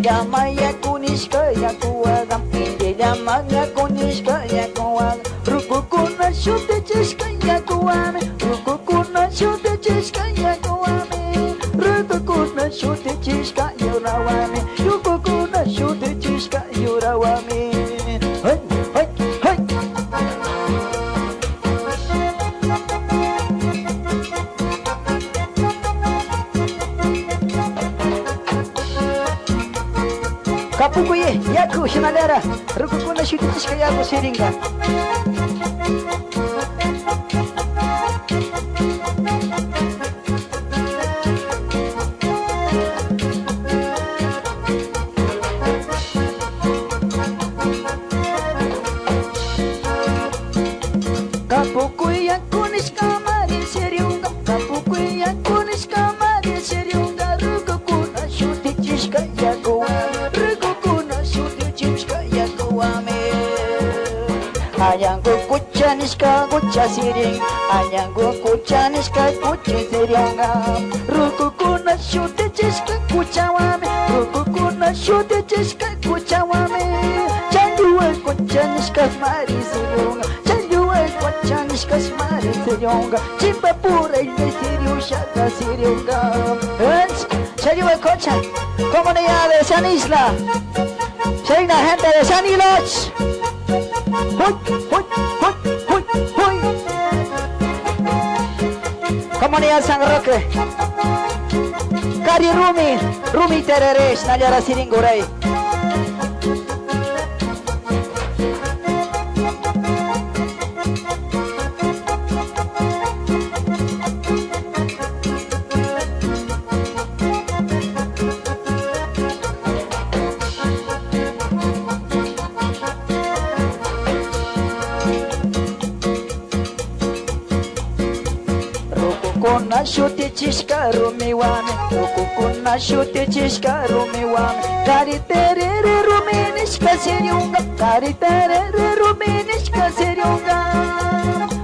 llama ya kunishka ya kuwaga Inti llama ya kunishka ya kuwaga Rukukuna shute chishka ya kuwame Rukukuna shute chishka ya kuwame Rukukuna shute chishka yurawame Rukukuna shute chishka yurawame Hey, hey, hey Kapukuye yaku hinalera Rukukuna shute chishka yaku siringa Kapukuya kunishka mari seriunga Kapukuya kunishka mari seriunga Rukukuna shute chishka yaku Rukukuna shute chishka yaku Ayango kuchanishka kucha siring Ayango kuchanishka kucha siringa Rukukuna shute chishka kucha wame Rukukuna shute chishka kucha wame Chanduwa kuchanishka mari seriunga Chanduwa kuchanishka mari seriunga Chimpa pura y de sirio shaka seriunga Chanduwa kuchan Comunidad de San Isla Serina gente de San Iloch Huy, huy, huy, huy, huy. Comunidad San Roque Kari Rumi Tereres Nayara Siringuray Rukukuna shute chishka rumiwame Rukukuna shute chishka rumiwame Kari terere ruminishka seriunga Kari terere ruminishka seriunga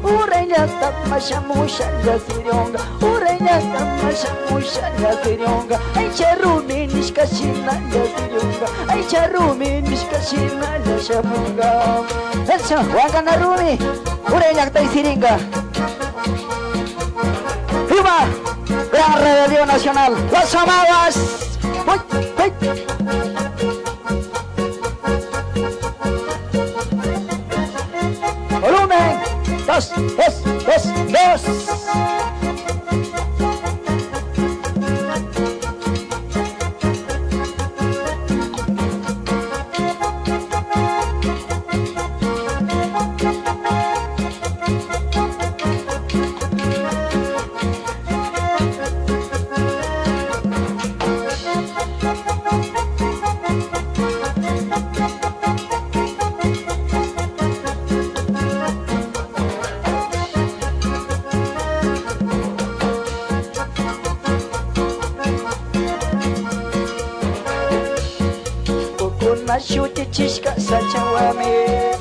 Urenya tamashamusha ya seriunga Urenya tamashamusha ya seriunga Aicha ruminishka shina ya seriunga Aicha ruminishka shina ya shamunga Eso, wakana rumi Urenya tay siringa ¡Viva! ¡Gran Rebelión Nacional! ¡Las amadas! ¡Uy! ¡Uy! ¡Volumen! ¡Dos! ¡Dos! ¡Dos! ¡Dos! Shute chishka sachawame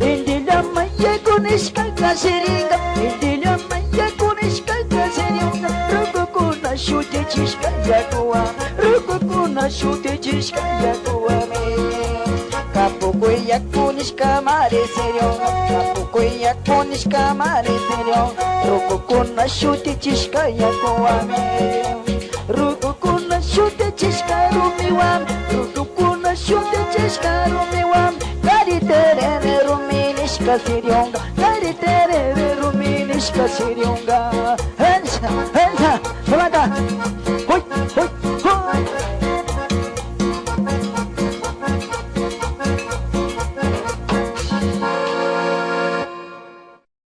Indila maya kunishka kaseringa Indila maya kunishka kaseringa Rukukuna shute chishka yakuwa Rukukuna shute chishka yakuwame Kapukuya kunishka mare serionga Kapukuya kunishka mare serionga Rukukuna shute chishka yakuwame Rukukuna shute chishka rumiwame Rukukuna shute chishka rumiwame Kari terere ruminishka serionga Kari terere ruminishka serionga Hensa, hensa, levanta